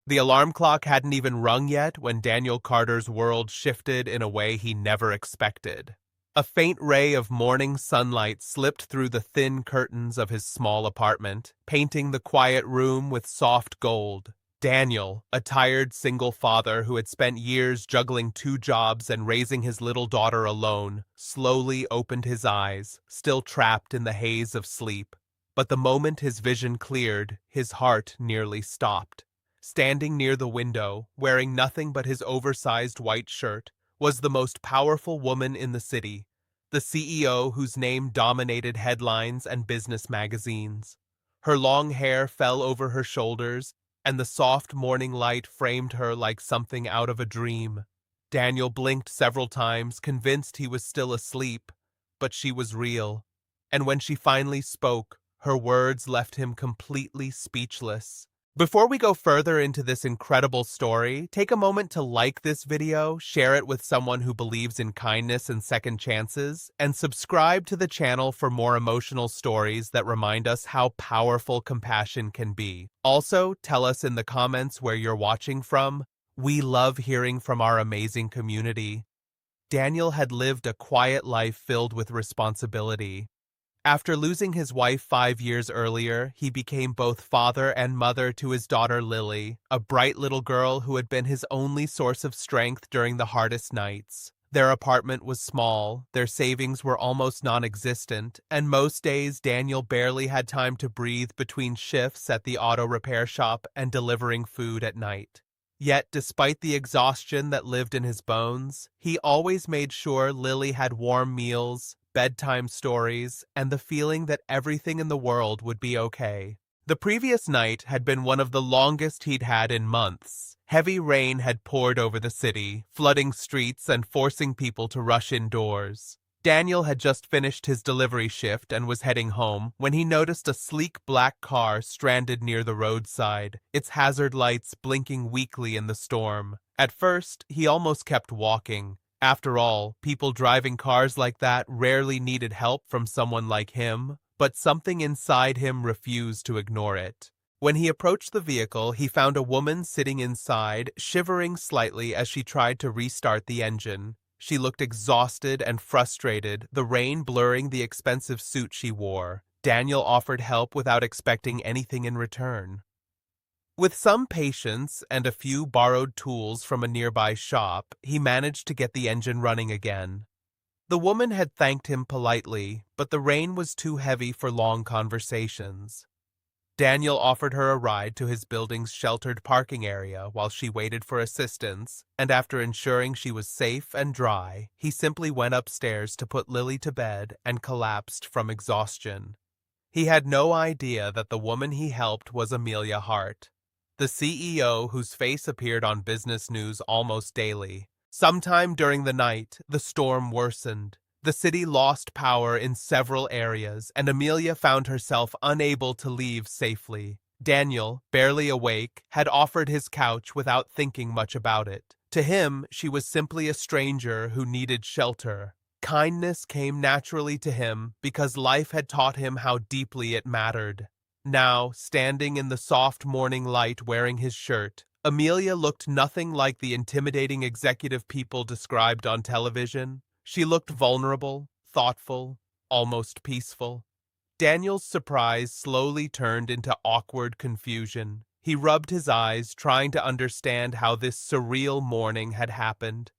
The alarm clock hadn't even rung yet when Daniel Carter's world shifted in a way he never expected. A faint ray of morning sunlight slipped through the thin curtains of his small apartment, painting the quiet room with soft gold. Daniel, a tired single father who had spent years juggling two jobs and raising his little daughter alone, slowly opened his eyes, still trapped in the haze of sleep. But the moment his vision cleared, his heart nearly stopped. Standing near the window, wearing nothing but his oversized white shirt, was the most powerful woman in the city, the CEO whose name dominated headlines and business magazines. Her long hair fell over her shoulders, and the soft morning light framed her like something out of a dream. Daniel blinked several times, convinced he was still asleep, but she was real. And when she finally spoke, her words left him completely speechless. Before we go further into this incredible story, take a moment to like this video, share it with someone who believes in kindness and second chances, and subscribe to the channel for more emotional stories that remind us how powerful compassion can be. Also, tell us in the comments where you're watching from. We love hearing from our amazing community. Daniel had lived a quiet life filled with responsibility. After losing his wife 5 years earlier, he became both father and mother to his daughter Lily, a bright little girl who had been his only source of strength during the hardest nights. Their apartment was small, their savings were almost non-existent, and most days Daniel barely had time to breathe between shifts at the auto repair shop and delivering food at night. Yet, despite the exhaustion that lived in his bones, he always made sure Lily had warm meals, bedtime stories, and the feeling that everything in the world would be okay. The previous night had been one of the longest he'd had in months. Heavy rain had poured over the city, flooding streets and forcing people to rush indoors. Daniel had just finished his delivery shift and was heading home when he noticed a sleek black car stranded near the roadside, its hazard lights blinking weakly in the storm. At first, he almost kept walking. After all, people driving cars like that rarely needed help from someone like him, but something inside him refused to ignore it. When he approached the vehicle, he found a woman sitting inside, shivering slightly as she tried to restart the engine. She looked exhausted and frustrated, the rain blurring the expensive suit she wore. Daniel offered help without expecting anything in return. With some patience and a few borrowed tools from a nearby shop, he managed to get the engine running again. The woman had thanked him politely, but the rain was too heavy for long conversations. Daniel offered her a ride to his building's sheltered parking area while she waited for assistance, and after ensuring she was safe and dry, he simply went upstairs to put Lily to bed and collapsed from exhaustion. He had no idea that the woman he helped was Amelia Hart, the CEO whose face appeared on business news almost daily. Sometime during the night, the storm worsened. The city lost power in several areas, and Amelia found herself unable to leave safely. Daniel, barely awake, had offered his couch without thinking much about it. To him, she was simply a stranger who needed shelter. Kindness came naturally to him because life had taught him how deeply it mattered. Now, standing in the soft morning light wearing his shirt, Amelia looked nothing like the intimidating executive people described on television. She looked vulnerable, thoughtful, almost peaceful. Daniel's surprise slowly turned into awkward confusion. He rubbed his eyes, trying to understand how this surreal morning had happened.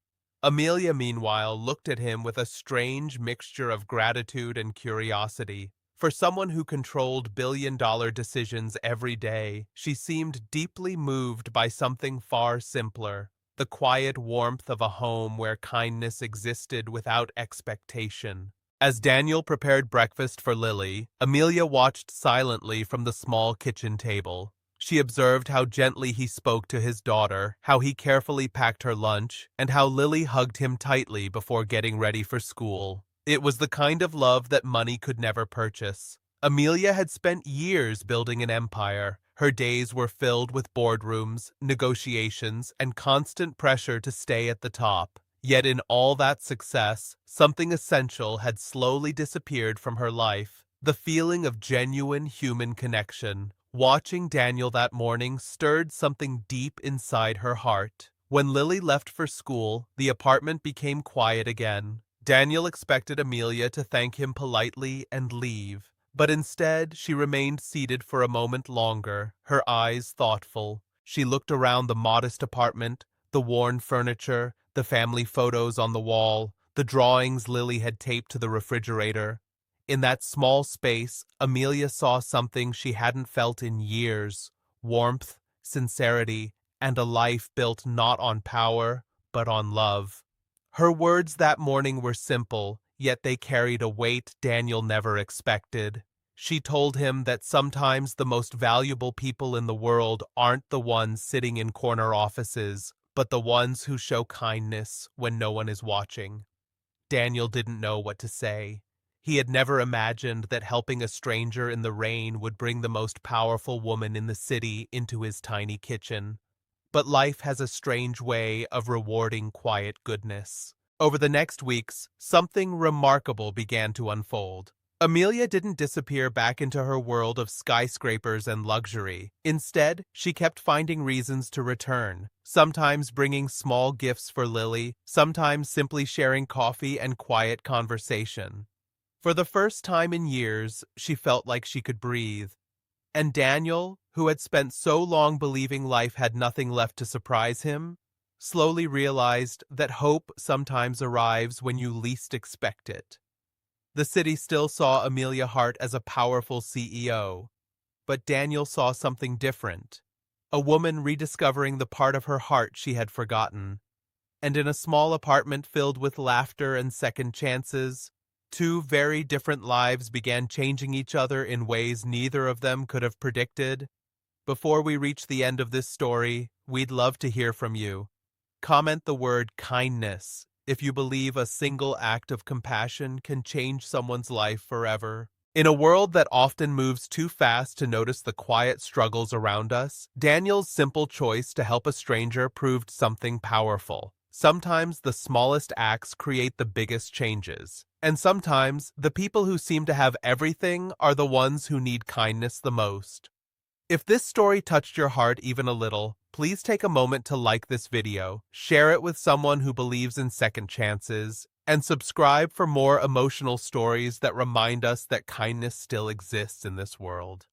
Amelia, meanwhile, looked at him with a strange mixture of gratitude and curiosity. For someone who controlled billion-dollar decisions every day, she seemed deeply moved by something far simpler, the quiet warmth of a home where kindness existed without expectation. As Daniel prepared breakfast for Lily, Amelia watched silently from the small kitchen table. She observed how gently he spoke to his daughter, how he carefully packed her lunch, and how Lily hugged him tightly before getting ready for school. It was the kind of love that money could never purchase. Amelia had spent years building an empire. Her days were filled with boardrooms, negotiations, and constant pressure to stay at the top. Yet in all that success, something essential had slowly disappeared from her life: the feeling of genuine human connection. Watching Daniel that morning stirred something deep inside her heart. When Lily left for school, the apartment became quiet again. Daniel expected Amelia to thank him politely and leave, but instead she remained seated for a moment longer, her eyes thoughtful. She looked around the modest apartment, the worn furniture, the family photos on the wall, the drawings Lily had taped to the refrigerator. In that small space, Amelia saw something she hadn't felt in years: warmth, sincerity, and a life built not on power, but on love. Her words that morning were simple, yet they carried a weight Daniel never expected. She told him that sometimes the most valuable people in the world aren't the ones sitting in corner offices, but the ones who show kindness when no one is watching. Daniel didn't know what to say. He had never imagined that helping a stranger in the rain would bring the most powerful woman in the city into his tiny kitchen. But life has a strange way of rewarding quiet goodness. Over the next weeks, something remarkable began to unfold. Amelia didn't disappear back into her world of skyscrapers and luxury. Instead, she kept finding reasons to return, sometimes bringing small gifts for Lily, sometimes simply sharing coffee and quiet conversation. For the first time in years, she felt like she could breathe. And Daniel, who had spent so long believing life had nothing left to surprise him, slowly realized that hope sometimes arrives when you least expect it. The city still saw Amelia Hart as a powerful CEO, but Daniel saw something different: a woman rediscovering the part of her heart she had forgotten. And in a small apartment filled with laughter and second chances, two very different lives began changing each other in ways neither of them could have predicted. Before we reach the end of this story, we'd love to hear from you. Comment the word kindness if you believe a single act of compassion can change someone's life forever. In a world that often moves too fast to notice the quiet struggles around us, Daniel's simple choice to help a stranger proved something powerful. Sometimes the smallest acts create the biggest changes. And sometimes the people who seem to have everything are the ones who need kindness the most. If this story touched your heart even a little, please take a moment to like this video, share it with someone who believes in second chances, and subscribe for more emotional stories that remind us that kindness still exists in this world.